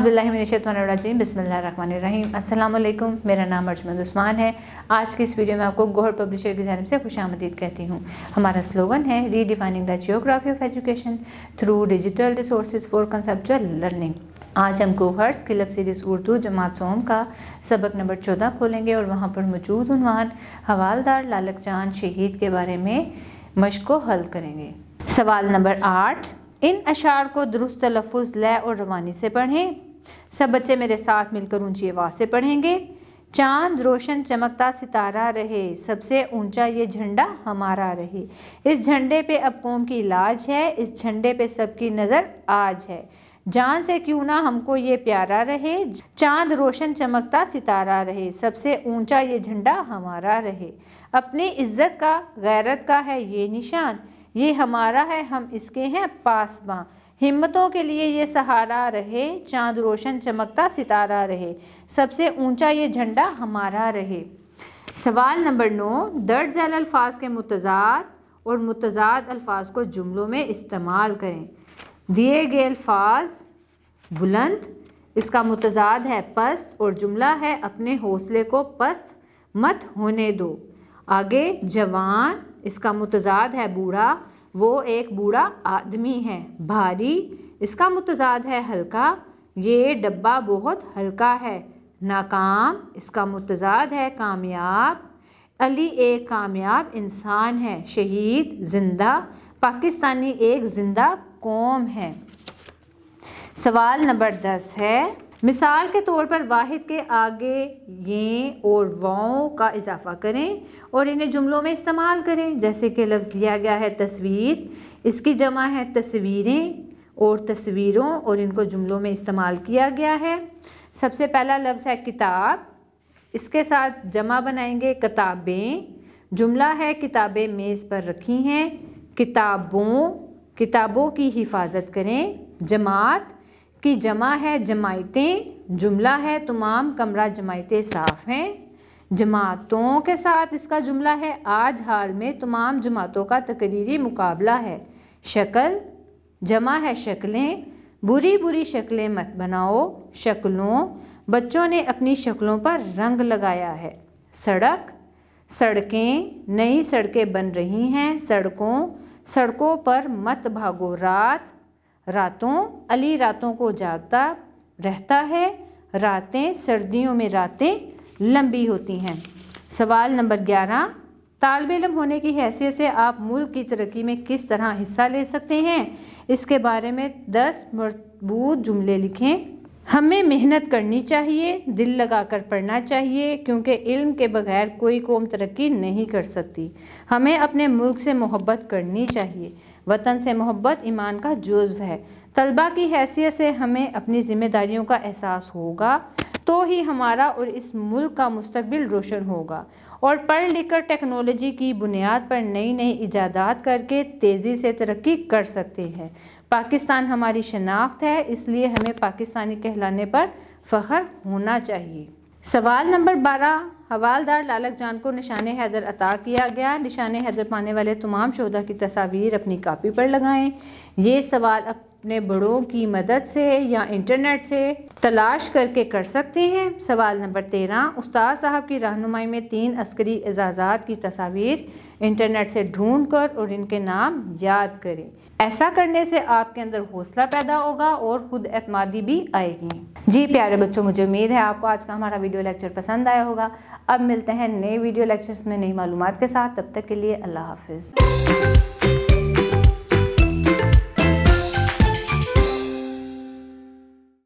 औज़ुबिल्लाहिमिनश्शैतानिर्रजीम बिस्मिल्लाहिर्रहमानिर्रहीम। अस्सलाम वालेकुम। मेरा नाम अर्जमंद उस्मान है। आज की इस वीडियो में आपको गौहर पब्लिशर की जानिब से खुशामदीद कहती हूँ। हमारा स्लोगन है redefining the geography of education through digital resources for conceptual learning. आज हम Gauhar skill up series Urdu जमात सोम का सबक नंबर 14 खोलेंगे और वहाँ पर मौजूद उन्वान हवालदार लालक जान शहीद के बारे में मश्क को हल करेंगे। सवाल नंबर 8, इन अशार को दुरुस्त तलफ़ुज़, लय और रवानी से पढ़ें। सब बच्चे मेरे साथ मिलकर ऊंची आवाज़ से पढ़ेंगे। चांद रोशन चमकता सितारा रहे, सबसे ऊंचा ये झंडा हमारा रहे। इस झंडे पे अब कौम की लाज है, इस झंडे पे सबकी नज़र आज है। जान से क्यों ना हमको ये प्यारा रहे, चांद रोशन चमकता सितारा रहे, सबसे ऊंचा ये झंडा हमारा रहे। अपनी इज्जत का गैरत का है ये निशान, ये हमारा है हम इसके हैं पासबां। हिम्मतों के लिए ये सहारा रहे, चांद रोशन चमकता सितारा रहे, सबसे ऊंचा ये झंडा हमारा रहे। सवाल नंबर 9, दर्ज झैल अल्फाज के मुतज़ाद और मुतज़ाद अल्फाज को जुमलों में इस्तेमाल करें। दिए गए अल्फाज बुलंद, इसका मुतज़ाद है पस्त और जुमला है अपने हौसले को पस्त मत होने दो। आगे जवान, इसका मुतज़ाद है बूढ़ा, वो एक बूढ़ा आदमी है। भारी, इसका मुतज़ाद है हल्का, ये डब्बा बहुत हल्का है। नाकाम, इसका मुतज़ाद है कामयाब, अली एक कामयाब इंसान है। शहीद, जिंदा, पाकिस्तानी एक जिंदा कौम है। सवाल नंबर 10 है, मिसाल के तौर पर वाहिद के आगे ये और वाओं का इजाफा करें और इन्हें जुमलों में इस्तेमाल करें। जैसे कि लफ्ज़ दिया गया है तस्वीर, इसकी जमा है तस्वीरें और तस्वीरों, और इनको जुमलों में इस्तेमाल किया गया है। सबसे पहला लफ्ज़ है किताब, इसके साथ जमा बनाएंगे किताबें। जुमला है किताबें मेज़ पर रखी हैं। किताबों, किताबों की हिफाजत करें। जमात की जमा है जमायतें, जुमला है तमाम कमरा जमायतें साफ़ हैं। जमातों के साथ इसका जुमला है आज हाल में तमाम जमातों का तकरीरी मुकाबला है। शक्ल, जमा है शक्लें, बुरी बुरी शक्लें मत बनाओ। शक्लों, बच्चों ने अपनी शक्लों पर रंग लगाया है। सड़क, सड़कें, नई सड़कें बन रही हैं। सड़कों, सड़कों पर मत भागो। रात, रातों, अली रातों को जागता रहता है। रातें, सर्दियों में रातें लंबी होती हैं। सवाल नंबर 11, तालिब इल्म होने की हैसियत से आप मुल्क की तरक्की में किस तरह हिस्सा ले सकते हैं, इसके बारे में 10 मजबूत जुमले लिखें। हमें मेहनत करनी चाहिए, दिल लगाकर पढ़ना चाहिए, क्योंकि इल्म के बगैर कोई कौम तरक्की नहीं कर सकती। हमें अपने मुल्क से मोहब्बत करनी चाहिए, वतन से मोहब्बत ईमान का जुज़्व है। तलबा की हैसियत से हमें अपनी ज़िम्मेदारियों का एहसास होगा तो ही हमारा और इस मुल्क का मुस्तकबिल रोशन होगा। और पढ़ लिख कर टेक्नोलॉजी की बुनियाद पर नई नई इजादात करके तेज़ी से तरक्की कर सकते हैं। पाकिस्तान हमारी शनाख्त है, इसलिए हमें पाकिस्तानी कहलाने पर फ़ख्र होना चाहिए। सवाल नंबर 12, हवालदार लालक जान को निशान हैदर अता किया गया। निशान हैदर पाने वाले तमाम शोधा की तस्वीर अपनी कापी पर लगाएं। ये सवाल अपने बड़ों की मदद से या इंटरनेट से तलाश करके कर सकते हैं। सवाल नंबर 13, उस्ताद साहब की रहनुमाई में 3 अस्करी एजाज़ात की तस्वीर इंटरनेट से ढूंढ कर और इनके नाम याद करें। ऐसा करने से आपके अंदर हौसला पैदा होगा और खुद एतमादी भी आएगी। जी प्यारे बच्चों, मुझे उम्मीद है आपको आज का हमारा वीडियो लेक्चर पसंद आया होगा। अब मिलते हैं नए वीडियो लेक्चर्स में नई मालूमात के साथ। तब तक के लिए अल्लाह हाफिज़।